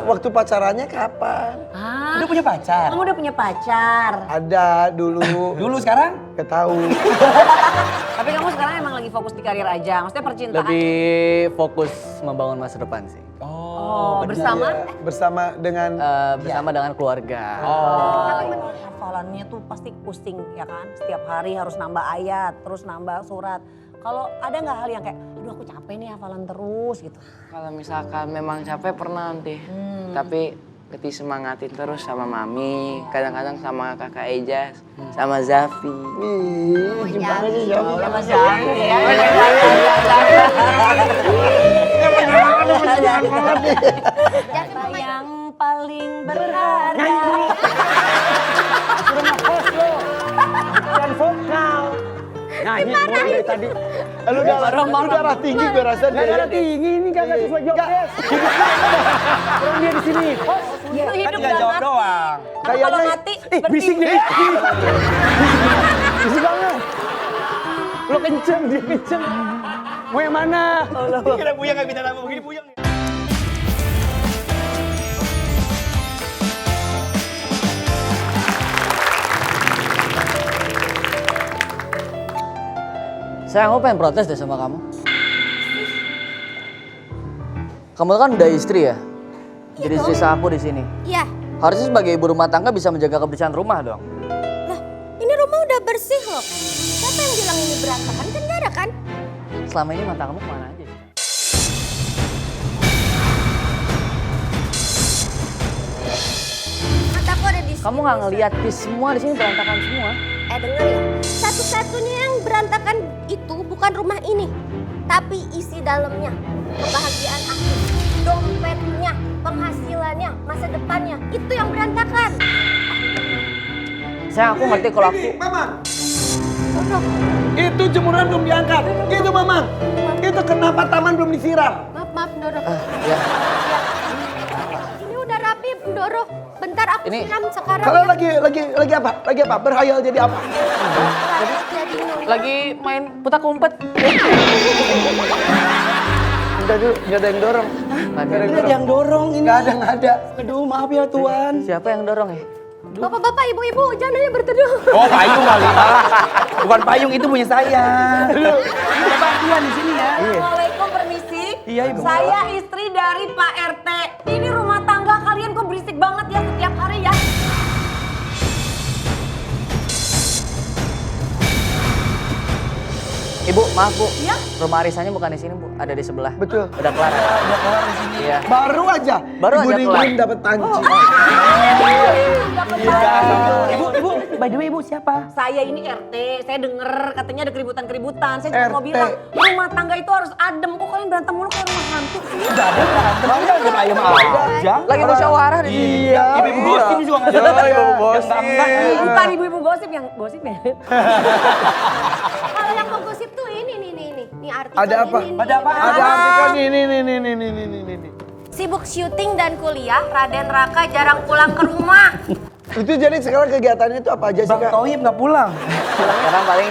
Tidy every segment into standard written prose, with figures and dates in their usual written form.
waktu pacarannya kapan? Udah punya pacar? Kamu udah punya pacar? Ada dulu. Dulu sekarang? Gak tahu. Tapi kamu sekarang emang lagi fokus di karir aja, maksudnya percintaan? Lebih fokus membangun masa depan sih. Oh, bersama? Bersama dengan Bersama dengan keluarga. Tapi menurut hafalannya tuh pasti pusing ya kan? Setiap hari harus nambah ayat, terus nambah surat. Kalau ada nggak hal yang kayak, aduh aku capek nih hafalan terus gitu. Kalau misalkan memang capek pernah nanti. Tapi disemangatin terus sama Mami, kadang-kadang sama Kakak Eja, sama Zafi. gimana sih Zafi? Sama Zafi ya. Siapa yang paling berharga? Dan vokal. Nyanyi mulai dari tadi. Lu darah tinggi gue rasa dia. Darah tinggi ini kagak sesuai jawabnya. Orang dia di sini. Itu hidup Tinggal jawab banget. doang. Karena kalau mati, Bising jadi. Bising banget. Lo kenceng, dia kenceng. Mau yang mana? Kira Buyang gak bisa nama begini Buyang. Sayang, aku pengen protes deh sama kamu. Kamu kan udah istri ya? Jadi istri sah aku di sini. Iya. Harusnya sebagai ibu rumah tangga bisa menjaga kebersihan rumah dong. Lah, ini rumah udah bersih loh. Siapa yang bilang ini berantakan? Kan nggak ada kan? Selama ini mata kamu kemana aja? Mataku ada di sini. Kamu nggak ngeliat di semua di sini berantakan semua. Denger ya. Satu-satunya yang berantakan itu bukan rumah ini. Tapi isi dalamnya. Kebahagiaan aku. Dompetnya, penghasilannya, masa depannya. Itu yang berantakan. Sayang, aku ngerti kalau aku... Mamang. Itu jemuran belum diangkat. Itu Mamang. Itu kenapa taman belum disiram? Maaf, Ndoro. Ya. Ini udah rapi, Ndoro. Bentar aku Ini- siram sekarang. Kalau ya. lagi apa? Lagi apa? Berhayal jadi apa? Jadi nunggu. Lagi main putak umpet. Udah dulu, nggak ada yang dorong. Nggak ada Yang dorong ini. Nggak ada. Aduh maaf ya Tuan. Siapa yang dorong ya? Bapak-bapak, ibu-ibu, jangan hanya berteduh. Oh payung kali. Bukan payung itu punya saya. Ini bantuan di sini ya. Assalamualaikum, permisi. Iya, Ibu. Saya istri dari Pak RT. Ini rumah tangga kalian kok berisik banget ya setiap hari ya. Ibu, maaf Bu. Iya? Rumah arisannya bukan di sini Bu, ada di sebelah. Betul. Udah kelar. Udah kelar di sini. Iya. Baru aja. Baru aja Digulung-gulung kelar. dapat panci. Ibu, by the way Ibu siapa? Saya ini RT, saya denger katanya ada keributan-keributan. Saya juga mau RT. bilang, rumah tangga itu harus adem. Kok kalian berantem mulu kayak rumah hantu sih? Udah ada berantem. Udah ayam aja. Lagi musyawarah di sini. Iya. Ibu gosip juga nggak ada. Ibu gosip. Bukan ibu-ibu gosip yang gosip ya. Kalau yang mau gosip tuh ini nih. Nih artikel Ada apa? ini. Ada apa? Ada artikel nih. Sibuk syuting dan kuliah, Raden Raka jarang pulang ke rumah. Itu jadi sekarang kegiatannya itu apa aja sih Bang Kak? Toyib nggak pulang. Sekarang paling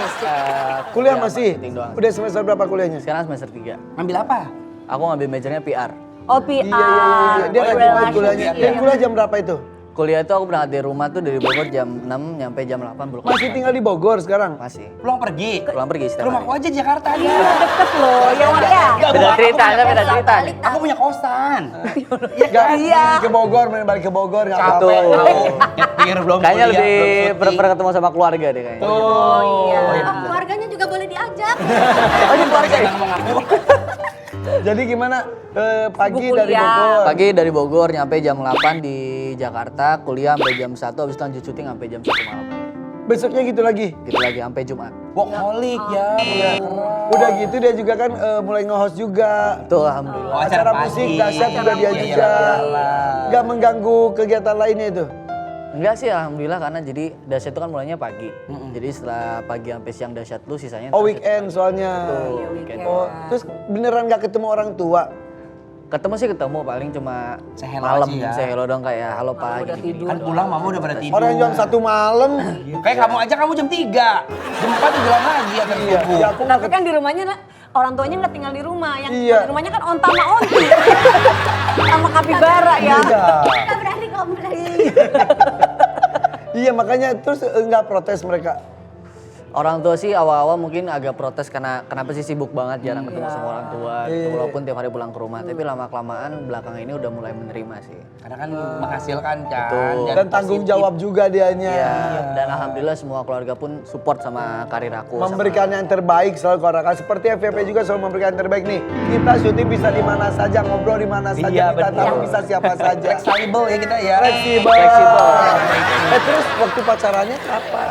Kuliah iya, masih? marketing doang. Udah semester berapa kuliahnya? Sekarang semester 3. Ambil apa? Aku ngambil majornya PR. Oh PR. Iya. Dia lagi buat kuliahnya. Iya. Dia kuliah jam berapa itu? Kuliah itu aku berangkat dari rumah tuh dari Bogor jam 6 nyampe jam 8 belum. Masih tinggal di Bogor sekarang? Masih. Pulang pergi. Pulang pergi setiap Rumahku hari. aja di Jakarta aja. Deket loh, ya Wak ya. Beda cerita, beda cerita nih. Aku punya kosan. Iya. Ke Bogor, main balik ke Bogor nggak apa-apa. Nyetir belum Kayaknya kuliah, lebih belum syuting. prefer ketemu sama keluarga deh kayaknya. Oh iya. Keluarganya juga boleh diajak. Oh ini keluarga ya? Ngomong aku. Jadi gimana? Pagi Sibuk dari kuliah. Bogor. Pagi dari Bogor nyampe jam 8 di Jakarta, kuliah sampai jam 1, habis itu lanjut syuting sampai jam 1 malam. Besoknya gitu lagi. Gitu lagi sampai Jumat. Workaholic ya, bener keras. Udah gitu dia juga kan mulai nge-host juga. Betul, alhamdulillah. Oh, Acara pagi. musik dahsyat juga dia Iya, juga. iyalah. Nggak mengganggu kegiatan lainnya itu. Enggak sih, alhamdulillah karena jadi dahsyat itu kan mulainya pagi. Jadi setelah pagi sampai siang dahsyat lu sisanya. Oh dahsyat. weekend soalnya. Betul, weekend. Oh, terus beneran nggak ketemu orang tua? Ketemu sih ketemu paling cuma Say hello malam, aja ya. say hello dong kayak halo Pak. udah gini-gini. tidur. Kan pulang mama udah pada tidur. Orang jam 1 malam. Kayak kamu aja kamu jam 3. Jam 4 udah jalan lagi akan Iya, subuh. iya aku nggak Tapi kan di rumahnya orang tuanya nggak tinggal di rumah, yang Iya. di rumahnya kan onta sama onti. Sama kapibara ya. Nggak berani komplain. Iya makanya terus nggak protes mereka. Orang tua sih awal-awal mungkin agak protes karena kenapa sih sibuk banget jarang ketemu sama orang tua gitu, walaupun tiap hari pulang ke rumah. Tapi lama-kelamaan belakang ini udah mulai menerima sih. Karena kan menghasilkan kan. Betul. Dan tanggung jawab juga dianya. Iya, dan alhamdulillah semua keluarga pun support sama karir aku. Memberikan yang terbaik selalu ke orang. Seperti FVP juga selalu memberikan yang terbaik nih. Kita syuting bisa di mana saja, ngobrol di mana saja, Iya, kita betul. tahu bisa siapa saja. Fleksibel ya kita ya. Fleksibel. Terus waktu pacarannya kapan?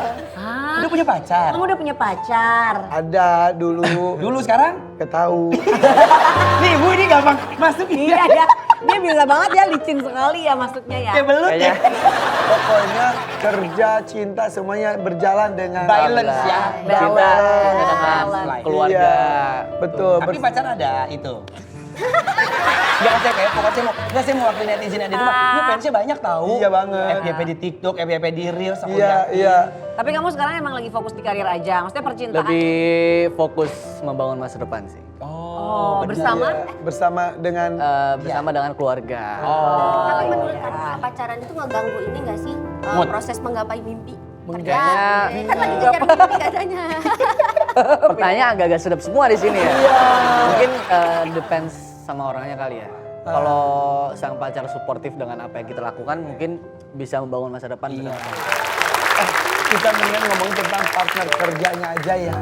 Udah punya pacar? Kamu udah punya pacar? Ada dulu. Dulu sekarang? Gak tahu. Nih Bu ini gampang masuk Iya ya. Dia bisa banget ya, licin sekali ya masuknya ya. Kayak belut ya. Pokoknya kerja, cinta semuanya berjalan dengan Balance ya. Cinta dengan Balance. keluarga. Iya, betul. Tapi pacar ada itu. Gak saya kayak pokoknya saya mau waktu netizen ada di rumah. Ini fansnya banyak tahu. Iya banget. FYP di TikTok, FYP di Reels aku Iya, liatin. iya. Tapi kamu sekarang emang lagi fokus di karir aja, maksudnya percintaan. Lebih fokus membangun masa depan sih. Oh, bersama? Bersama dengan Bersama dengan keluarga. Tapi menurut kamu pacaran itu ngeganggu ini nggak sih proses menggapai mimpi? Kayaknya Kan lagi ngejar mimpi katanya. pertanyaan agak-agak sedap semua di sini ya. Mungkin depends sama orangnya kali ya. Kalau sang pacar suportif dengan apa yang kita lakukan, mungkin bisa membangun masa depan. Iya. kita mendingan ngomongin tentang partner kerjanya aja ya.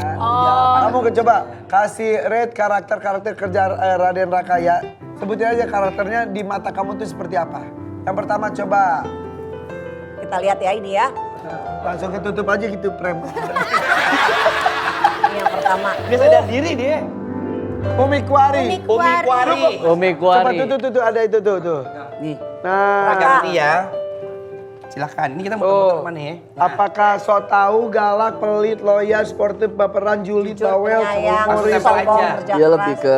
Kamu coba kasih rate karakter kerja Raden Rakaya. Sebutin aja karakternya di mata kamu tuh seperti apa. Yang pertama coba. Kita lihat ya ini ya. Langsung ketutup aja gitu Prem. Ini yang pertama. Dia sadar diri dia. Umi Kuari. Umi Coba Kuari. tuh ada itu tuh. Nih, Nah, ganti ya. Silakan. Ini kita mau teman-teman nih. Nah. apakah so tahu, galak, pelit, loyal, sportif, baperan, julid, bawel, Penyayang, humoris? Langsung sombong, aja. kerja Dia keras, lebih ke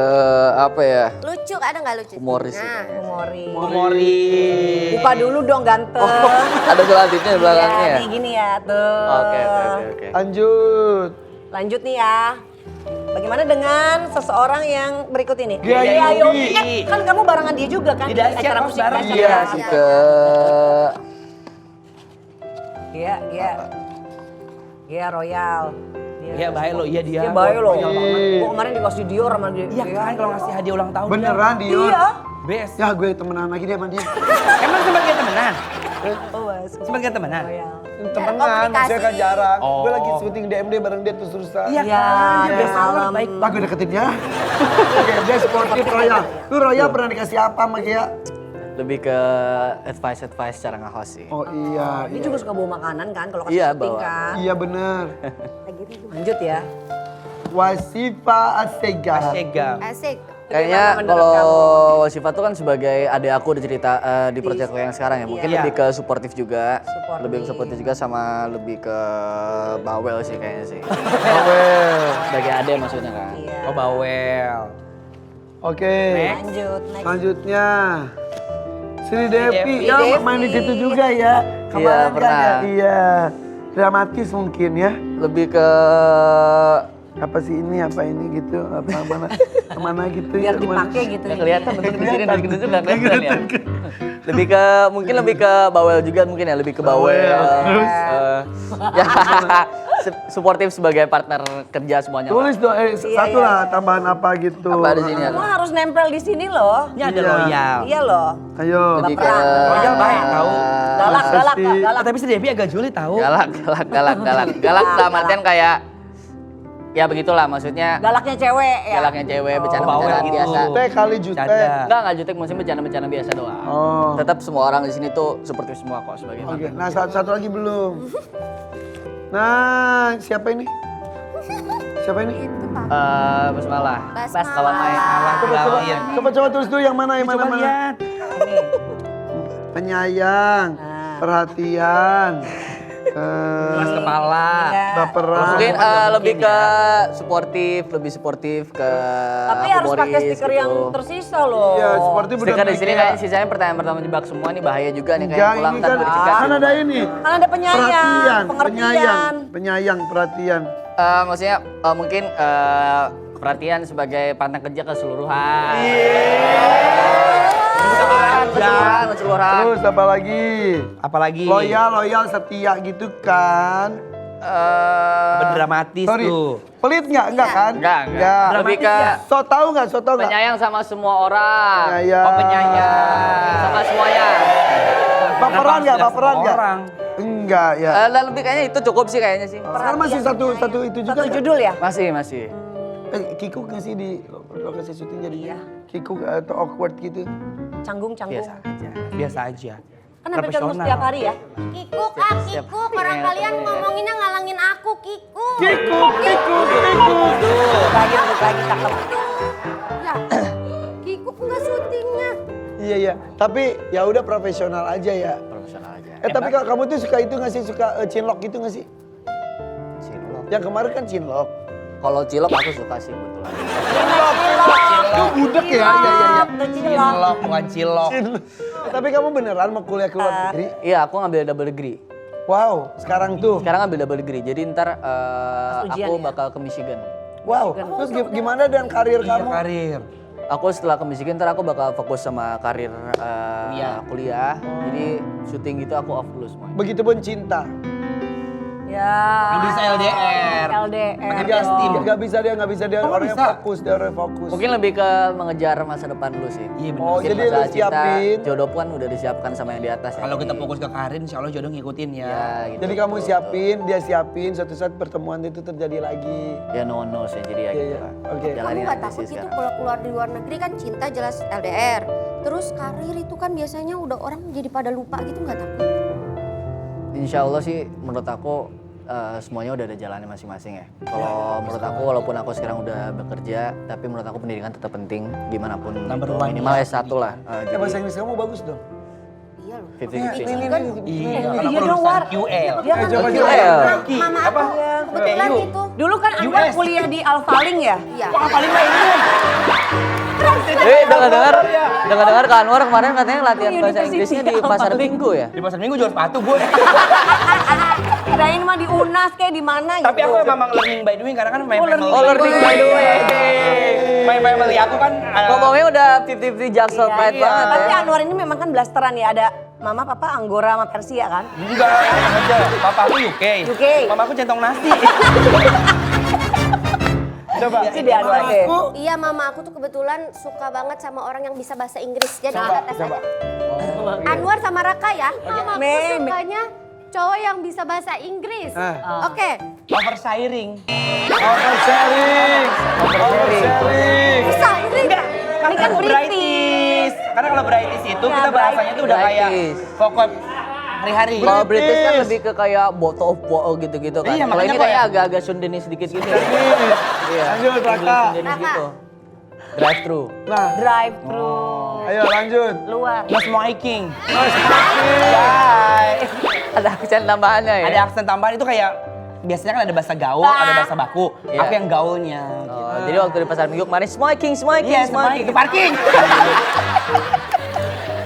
apa ya? Lucu, ada nggak lucu? Humoris sih Nah, humoris. Humoris. Buka dulu dong ganteng. Ada selanjutnya di belakangnya. Ya, nih gini ya tuh. Oke. Lanjut. Lanjut nih ya. Bagaimana dengan seseorang yang berikut ini? Gaya Yogi. Yogi. Kan kamu barengan dia juga kan? Di Dasyat, acara kamu musik bareng. Dasyat. Iya. Masih ke Iya, Royal. Iya baik lo, iya dia. Dia baik loh. Royal banget. Gua kemarin dikasih Dior sama dia. Iya kan kalau ngasih hadiah ulang tahun. Beneran Dion? Iya. Best. Ya gue temenan lagi dia sama dia. Emang sempat kita temenan? Oh, Mas. Sempat kita temenan? Royal. Temenan, komunikasi. maksudnya kan jarang. Oh. Gue lagi syuting DMD bareng dia terus-terusan. Iya Iya, kan. dia Best banget, malam. baik. Lah gue deketin ya. Oke, dia sportif Royal. Lu Royal pernah dikasih apa sama Kia? lebih ke advice cara nge-host sih. Oh iya. Dia juga suka bawa makanan kan kalau kasih Iya, syuting bawa. kan. Iya bener. Lanjut ya. Wasifa Asega. Sega. asik. Kayaknya Bagaimana menurut kalau Wasifa tuh kan sebagai adik aku udah cerita di project yang sekarang ya. Mungkin Iya. lebih ke suportif juga. Supportive. Lebih supportif juga sama lebih ke bawel sih kayaknya sih. Bawel. Sebagai adik maksudnya kan. Iya. Oh bawel. Oke. Lanjut, next. Selanjutnya. Sri Devi. Devi. Ya main di situ juga ya. Kemarin kan pernah. ya. Iya. Dramatis mungkin ya. Lebih ke Apa sih ini, apa ini gitu. Apa mana gitu. Biar ya, mana. dipakai gitu. nggak kelihatan bentuk di sini dari gendut nggak kelihatan ya. Lebih ke mungkin lebih ke bawel juga mungkin ya, lebih ke bawel. Terus? Ya suportif sebagai partner kerja semuanya. Tulis dong, satu lah tambahan apa gitu. Apa di sini Kamu harus nempel di sini loh. Ini ada Iya. Royal. Iya loh. Ayo. Lebih ke Royal baik tahu. Galak, Masa galak, sih? Kak, galak. Tapi si Devi agak julid tahu. galak dalam artian kayak ya begitulah maksudnya Galaknya cewek ya. galaknya cewek bercanda bawel gitu. biasa. Jutek kali jutek. Canda. Enggak jutek maksudnya bercanda biasa doang. Oh. Tetap semua orang di sini tuh seperti semua kok sebagai Oke, partner. nah satu lagi belum. Nah, siapa ini? Siapa ini? Itu Pak. Basmalah. Basmalah. Kawan main. Coba tulis dulu yang mana, yang mana, Coba mana. lihat. Penyayang, perhatian, Keras kepala. baperan. Mungkin lebih ke lebih suportif ke Tapi harus pakai humoris stiker gitu. yang tersisa loh. Iya, seperti Stiker di sini kayak sisanya pertanyaan pertama jebak semua nih bahaya juga nih kayak Enggak, pulang ini ntar kan, bercekat. kan ada ini. Kan ada penyayang, pengertian. penyayang, perhatian. Maksudnya mungkin perhatian sebagai partner kerja keseluruhan. keseluruhan. Terus apa lagi? Apalagi? Loyal, setia gitu kan. Apa dramatis Sorry, tuh? pelit nggak? Enggak kan? Enggak. Lebih ke So tau nggak? penyayang sama semua orang. Penyayang. Oh, penyayang. Sama semuanya. Baperan nggak? Kenapa Baperan harus nggak? orang? Enggak ya. Lebih kayaknya itu cukup sih kayaknya sih. Sekarang masih satu itu juga. Satu nggak? judul ya? Masih. Kikuk nggak sih di lokasi syuting jadinya? Kikuk atau awkward gitu? Canggung-canggung. Biasa aja. Kan hampir ketemu setiap hari ya? Kikuk, Kikuk. Orang Iya, kalian ngomonginnya ngalangin aku, Kikuk. Kikuk. Lagi cakep. Ya, Kikuk nggak syutingnya. Iya. Tapi ya udah profesional aja ya. Profesional aja. Tapi kalau kamu tuh suka itu nggak sih? Suka cinlok gitu nggak sih? Cilok. Yang kemarin kan cinlok. Kalau cilok aku suka sih kebetulan. Itu budek ya? Iya. Cilok, bukan cilok. Tapi kamu beneran mau kuliah ke luar negeri? Iya, aku ngambil double degree. Wow, sekarang tuh. Sekarang ngambil double degree. Jadi ntar ujian aku ya? bakal ke Michigan. Wow, terus gimana dengan karir Iya, kamu? karir. Aku setelah ke Michigan ntar aku bakal fokus sama karir kuliah. Jadi syuting gitu aku off dulu semuanya. Begitupun cinta. Ya. Nggak bisa LDR. LDR. Nggak bisa dia Oh, orangnya bisa? fokus. Mungkin lebih ke mengejar masa depan dulu sih. Iya benar. Oh, Mungkin jadi masalah lu siapin. jodoh pun udah disiapkan sama yang di atas ya. Kalau kita Jadi, fokus ke karir, insya Allah jodoh ngikutin ya. ya gitu. Jadi kamu siapin, dia siapin, suatu saat pertemuan itu terjadi lagi. Ya no sih jadi ya Iya, gitu iya. lah. Oke. Kamu Jalanin nggak aja takut sih gitu sekarang. kalau keluar di luar negeri kan cinta jelas LDR. Terus karir itu kan biasanya udah orang jadi pada lupa gitu nggak takut? Insya Allah sih menurut aku semuanya udah ada jalannya masing-masing ya. Kalau menurut aku walaupun aku sekarang udah bekerja, tapi menurut aku pendidikan tetap penting dimanapun Number itu. one Minimal ya, S1 lah. Ya bahasa Inggris kamu bagus dong. Iya loh. 50-50. Iya, Iya karena dong, War. lulusan QL. Dia kan coba QL. Mama aku kebetulan PU. itu. dulu kan Anwar US. kuliah di Alfaling ya? Iya. Paling baik ini. Dengar Kak Anwar kemarin katanya latihan bahasa Inggrisnya di Pasar Minggu ya? Di pasar Minggu jual sepatu gue. Kirain mah di UNAS kayak di mana gitu. Tapi aku memang learning by doing karena kan main family. Oh, learning by the way. Main family aku kan Ngomongnya udah 50-50 Jaksel Pride Iya. banget Tapi ya. Anwar ini memang kan blasteran ya, ada mama papa Anggora sama Persia kan? enggak aja. Papa aku UK. UK. Mama aku centong nasi. Coba. Itu dia Anwar deh. Iya, mama aku tuh kebetulan suka banget sama orang yang bisa bahasa Inggris. Jadi kita tes aja. Anwar sama Raka ya. Mama aku Me. sukanya cowok yang bisa bahasa Inggris. Oke. Oversharing. Oversharing. Bisa ini. Ini kan British. Karena kalau British itu Ya, kita bahasanya tuh udah kayak British. pokok hari-hari. Kalau British kan lebih ke kayak bottle of water gitu-gitu kan. Iya, Kalau makanya ini kok kayak ya. agak-agak Sundanese sedikit gitu. Iya. Lanjut, Raka. Sundanese gitu. Drive thru. Nah, Drive thru. ayo lanjut. Luar. No smoking. Bye. Ada aksen tambahannya ya? Ada aksen tambahan itu kayak biasanya kan ada bahasa gaul, ada bahasa baku. Iya. Aku yang gaulnya. Oh, jadi waktu di Pasar Minggu kemarin smoking. Iya, smoking. Ke parking.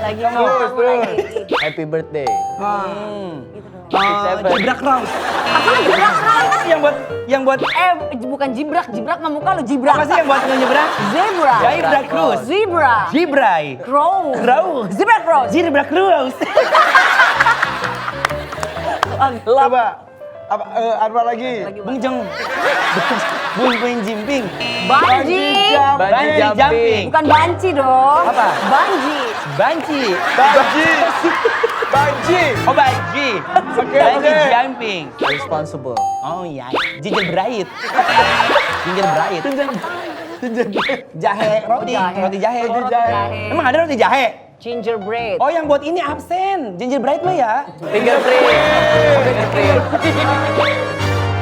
Lagi Terus, ngomong terus. lagi. Happy birthday. Jibrak round. Yang buat Bukan jibrak mah muka lu jibrak. apa sih yang buat nyebrang? Zebra. Jibrak cruise. Zebra. Jibrai. Crow. Crows. Zebra cross. Jibrak cruise. Coba. Apa Anwar lagi? Bung Jeng. Bung Jimping. Banji. Bungee jumping. Bukan banci dong. Apa? Banji. Banci. Banji. Oh, banci. Oke, Banci oke. jumping. Responsible. Oh iya, gingerbread. Gingerbread. Jahe, roti, jahe. roti jahe. Oh, roti jahe. Emang ada roti jahe? Gingerbread. Oh, yang buat ini absen. Gingerbread mah ya.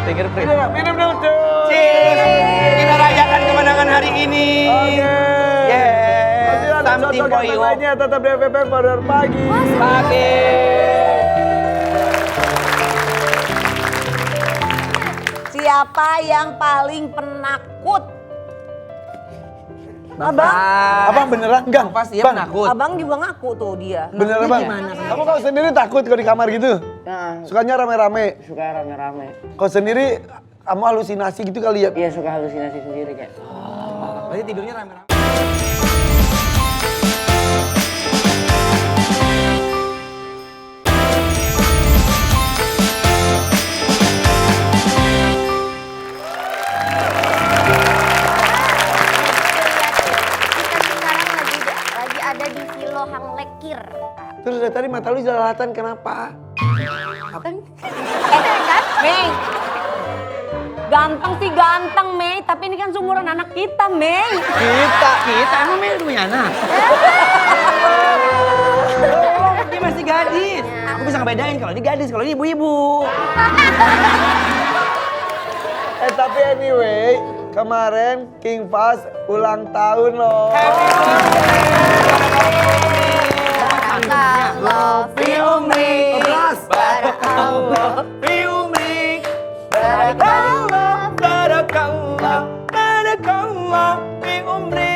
Fingerprint. Minum dulu tuh. Cheers. Kita rayakan kemenangan hari ini. Oke. Yeah. Something for you. Lainnya tetap di FFP pada pagi. Pagi. Siapa yang paling penakut? Abang. Abang beneran enggak? Pasti ya Bang, penakut. Abang juga ngaku tuh dia. beneran bang? Kamu kalau sendiri takut kalau di kamar gitu? Nah, Sukanya rame-rame? suka rame-rame. Kalau sendiri kamu halusinasi gitu kali ya? Iya, suka halusinasi sendiri kayak. Berarti tidurnya rame-rame. Terus dari tadi mata lu jelalatan kenapa? Mei. Ganteng sih ganteng, Mei. Tapi ini kan seumuran anak kita, Mei. Kita emang Mei udah punya anak. Dia masih gadis. Aku bisa ngebedain kalau dia gadis, kalau dia ibu-ibu. Tapi anyway, kemarin King Fast ulang tahun loh. Barakallah fi umri. Barakallah fi umri. Barakallah, barakallah, barakallah fi umri.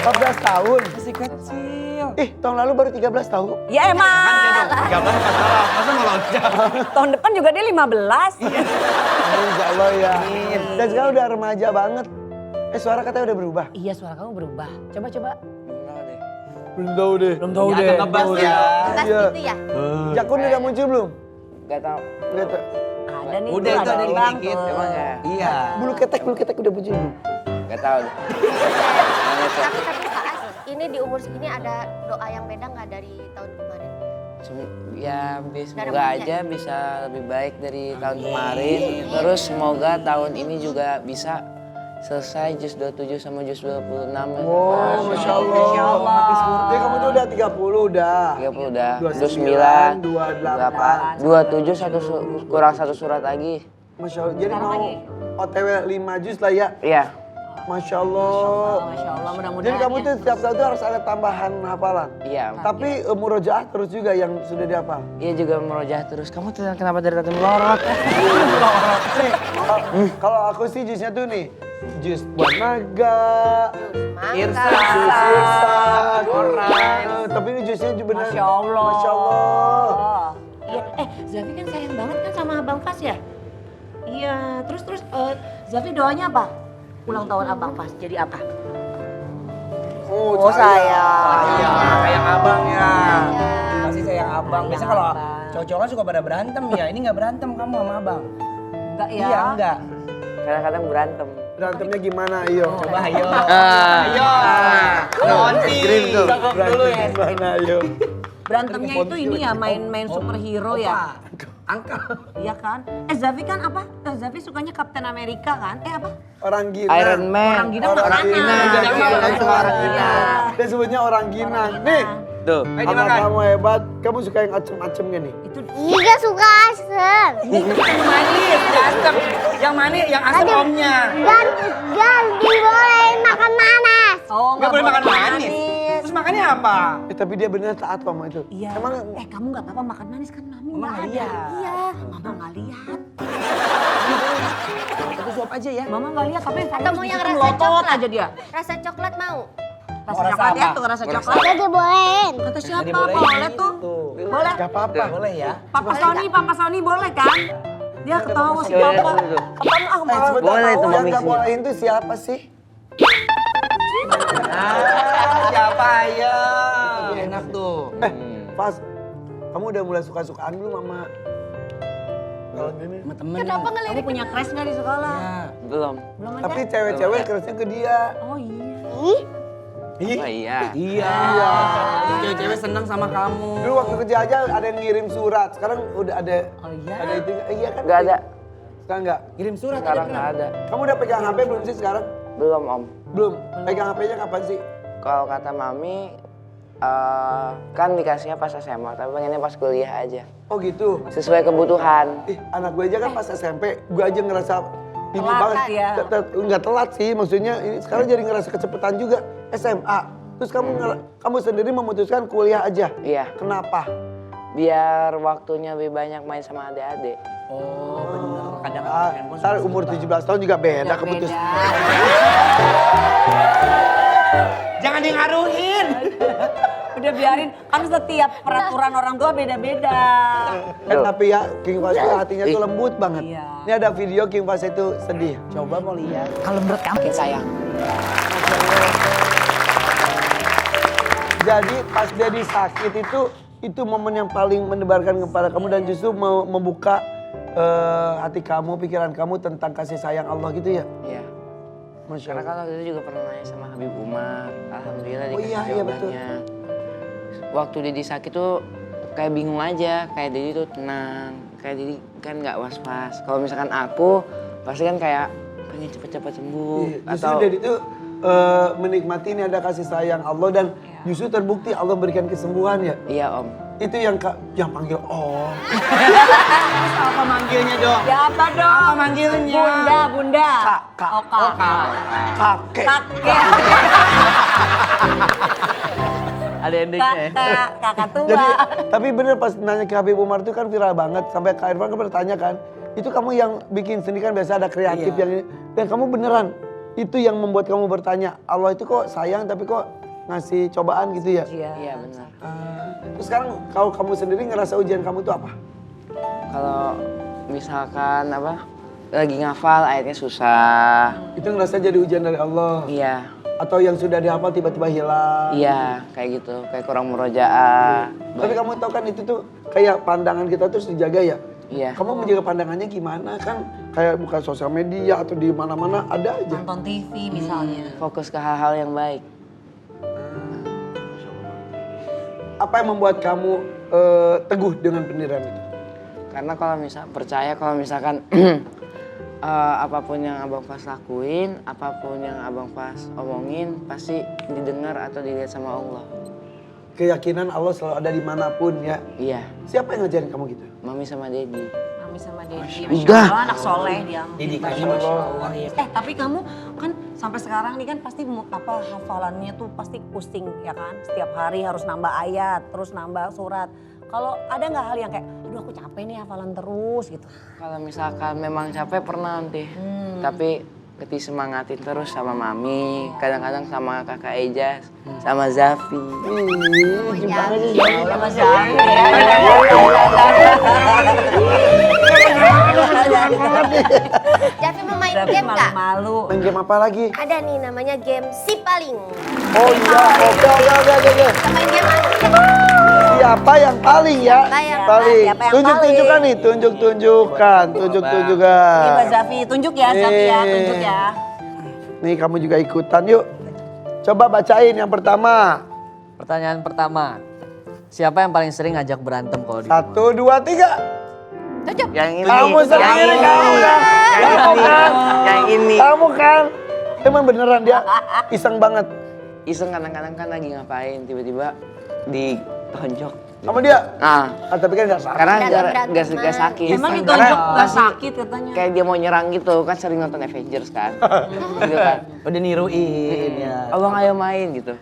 14 tahun. Masih kecil. Tahun lalu baru 13 tahun. Ya emang. 13 masalah, masa mau loncat? Tahun depan juga dia 15. Insya Allah ya. Dan sekarang udah remaja banget. Suara katanya udah berubah. Iya suara kamu berubah. Coba. Belum tahu deh. Agak ngebas ya. Tegas Iya. gitu ya. Jakun udah muncul belum? Gak tau. Nggak tahu. Ada nih. Udah itu ada Bang. dikit. Emang ya? Iya. Bulu ketek udah muncul belum? Gak tau. Tapi Pak As, ini di umur segini ada doa yang beda nggak dari tahun kemarin? Ya semoga Harapannya. aja bisa lebih baik dari tahun kemarin. Terus semoga tahun ini juga bisa selesai juz 27 sama juz 26. Oh, Masya Allah. Jadi kamu tuh udah 30 udah. 30 udah. 29, 28, 27 kurang satu surat lagi. Masya Allah. Jadi mau OTW 5 juz lah ya. Iya. Masya Allah. Masya Allah mudah-mudahan. Jadi kamu tuh setiap tahun tuh harus ada tambahan hafalan. Iya. Tapi murojaah terus juga yang sudah dihafal. Iya juga merojah terus. Kamu tuh kenapa dari tadi melorot? Nih, kalau aku sih jusnya tuh nih. Jus buat naga, Irsa. jus irsan, tapi ini jusnya juga benar. Masya Allah. Masya Allah. Iya. Zafi kan sayang banget kan sama Abang Fas ya? Iya. Terus Zafi doanya apa? Ulang tahun Abang Fas jadi apa? Oh, Sayang abang ya. Pasti sayang abang. Biasa kalau abang. cowok-cowok suka pada berantem ya. Ini nggak berantem kamu sama abang. Enggak ya? Iya enggak. Kadang-kadang berantem. Berantemnya gimana? Ayo. Coba ayo. Ah. Ayo. Nonti. Berantemnya gimana? Ayo. Berantemnya itu ini ya main superhero ya? Angka. Iya kan? Zafi kan apa? Zafi sukanya Captain America kan? Apa? Orang Ginang. Iron Man. Orang Ginang Orang makanan. Ginang. Orang Iya. Ginang. Dia sebutnya orang Ginang. Nih, Tuh. Ayo karena dimakan. kamu hebat, kamu suka yang acem-acem gak nih? Itu Juga suka asem. Yang manis, asam. Yang manis, yang asam omnya. Dan dibolehin makan manas. Nggak boleh makan manis. Terus makannya apa? Tapi dia benar taat sama itu. Iya. Emang Kamu nggak apa-apa makan manis kan Mami Mama nggak nggak ada. lihat. Iya. Mama nggak lihat. Aku suap aja ya. Mama nggak lihat tapi Atau mau yang rasa melotot coklat? aja dia. Rasa coklat mau? Rasa Rasa coklat ya apa? tuh rasa Rasa coklat. Udah dibolehin. Kata siapa? dibolehin. Boleh tuh. Boleh. gak apa-apa. Boleh ya. Papa Sony boleh kan? Dia ketawa si Boleh, Papa. boleh tuh. Papa mah malah Sebentar, Boleh tuh, yang Mami, gak sini. bolehin tuh siapa sih? Siapa ayo? Enak tuh. Pas, kamu udah mulai suka-sukaan belum sama kalau gini? Sama temen. Kenapa kamu ngelirik? punya crush nggak di sekolah? Belum. Belum ada. Tapi cewek-cewek kerasnya ke dia. Oh iya. Oh iya. Iya. Cewek-cewek seneng sama kamu. Dulu waktu kerja aja ada yang ngirim surat, sekarang udah ada. Oh iya. Ada itu, iya kan? Gak ada. Sekarang enggak? Kirim surat aja Sekarang pernah. gak ada. Kamu udah pegang HP belum sih sekarang? Belum om. Belum. Pegang HP-nya kapan sih? Kalau kata mami, kan dikasihnya pas SMA, tapi pengennya pas kuliah aja. Oh gitu. Sesuai kebutuhan. Anak gue aja kan pas SMP, gue aja ngerasa ini Telat banget. ya. Enggak telat sih, maksudnya ini sekarang jadi ngerasa kecepatan juga. SMA. Terus kamu sendiri memutuskan kuliah aja. Iya. Kenapa? Biar waktunya lebih banyak main sama adik-adik. Oh bener. Kadang handphone Ntar umur 17 tahun juga beda keputusan. Jangan ngaruhin. Udah biarin, kan setiap peraturan orang tua beda-beda. Tapi ya King Fase hatinya tuh lembut banget. Iya. Ini ada video King Fase itu sedih. Coba mau lihat. Kalau menurut kamu sayang. Jadi pas dia sakit itu momen yang paling mendebarkan kepada kamu dan justru membuka hati kamu, pikiran kamu tentang kasih sayang Allah gitu ya. Iya. Karena kan waktu itu juga pernah nanya sama Habib Umar. Alhamdulillah Oh dikasih iya, betul. jawabannya. Waktu Dedi sakit tuh kayak bingung aja. Kayak Dedi tuh tenang. Kayak Dedi kan nggak was-was. Kalau misalkan aku pasti kan kayak pengen cepet-cepet sembuh. Justru Dedi tuh menikmati ini ada kasih sayang Allah dan justru terbukti Allah berikan kesembuhan ya. Iya Om. Itu yang panggil Om. Apa manggilnya dong? Ya apa dong? Apa manggilnya? Bunda. Kak. Oh, Kak. Kakek. Kakek. Ada endingnya ya. Kakak tua. Jadi tapi bener pas nanya ke Habib Umar itu kan viral banget sampai Kak Irfan kan bertanya kan, itu kamu yang bikin seni kan biasa ada kreatif yang ini dan kamu beneran itu yang membuat kamu bertanya Allah itu kok sayang tapi kok ngasih cobaan gitu ya? Iya benar. Terus sekarang kalau kamu sendiri ngerasa ujian kamu itu apa? Kalau misalkan apa lagi ngafal ayatnya susah. Itu ngerasa jadi ujian dari Allah? Iya. Atau yang sudah dihafal tiba-tiba hilang? Iya, kayak gitu. Kayak kurang murojaah. Tapi kamu tahu kan itu tuh kayak pandangan kita terus dijaga ya? Iya. Kamu menjaga pandangannya gimana kan? Kayak buka sosial media atau di mana-mana ada aja. Nonton TV misalnya. Fokus ke hal-hal yang baik. Apa yang membuat kamu teguh dengan pendirian itu? Karena kalau misalkan apapun yang Abang Fas lakuin, apapun yang Abang Fas omongin, pasti didengar atau dilihat sama Allah. Keyakinan Allah selalu ada dimanapun ya. Iya, Siapa yang ngajarin kamu gitu? Mami sama Dedi. Mami sama Dedi. Udah. Allah, anak soleh dia. Dedikasi Masya Allah. Tapi kamu kan sampai sekarang nih kan pasti hafalannya tuh pasti pusing ya kan. Setiap hari harus nambah ayat, terus nambah surat. Kalau ada nggak hal yang kayak, aduh aku capek nih hafalan terus gitu. Kalau misalkan memang capek pernah nanti. Tapi disemangatin terus sama Mami, kadang-kadang sama Kakak Ejas, sama Zafi. Sama Zafi. Javi mau main Zafi game nggak? malu-malu. Main game apa lagi? Ada nih namanya game si paling. Oh iya, oke. Kita main game aja. Siapa yang paling ya? Siapa yang paling. siapa yang Tunjuk-tunjukkan paling? nih, tunjuk-tunjukkan. Ini Mbak Zafi, tunjuk ya Zafi ya, tunjuk ya. Nih kamu juga ikutan yuk. Coba bacain yang pertama. Pertanyaan pertama. Siapa yang paling sering ngajak berantem kalau di rumah? 1, 2, 3. Yang ini. Kamu sendiri kamu kan. Yang ini. Kamu kan. Emang beneran dia iseng banget. Iseng kadang-kadang kan lagi ngapain, tiba-tiba ditonjok. Sama dia? Nah, Tapi kan gak salah. karena Berantem. gak sakit. Emang Karena ditonjok nggak pasti sakit katanya. Kayak dia mau nyerang gitu, kan sering nonton Avengers kan. Gitu kan. Udah niruin ya. Abang ayo main gitu.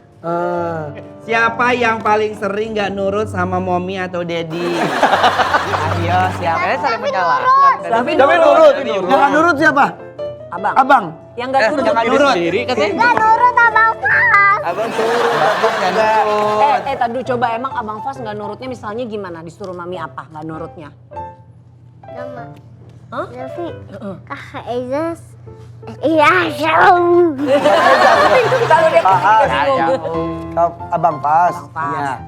Siapa yang paling sering gak nurut sama mommy atau daddy? Ayo siapa? Kalian saling menyalahkan. Zafi Tapi nurut. Jangan nurut siapa? Abang. Abang. Yang nggak turun. Jangan nurut. Sendiri katanya. Gak nurut Abang Fas. Abang turun, abang gak nurut. Tadi coba emang Abang Fas nggak nurutnya misalnya gimana? Disuruh Mami apa nggak nurutnya? Nama. Hah? Zafi. Kakak Ezas. Iya, jauh. Kalau dia kesinggung. Abang pas. Pas.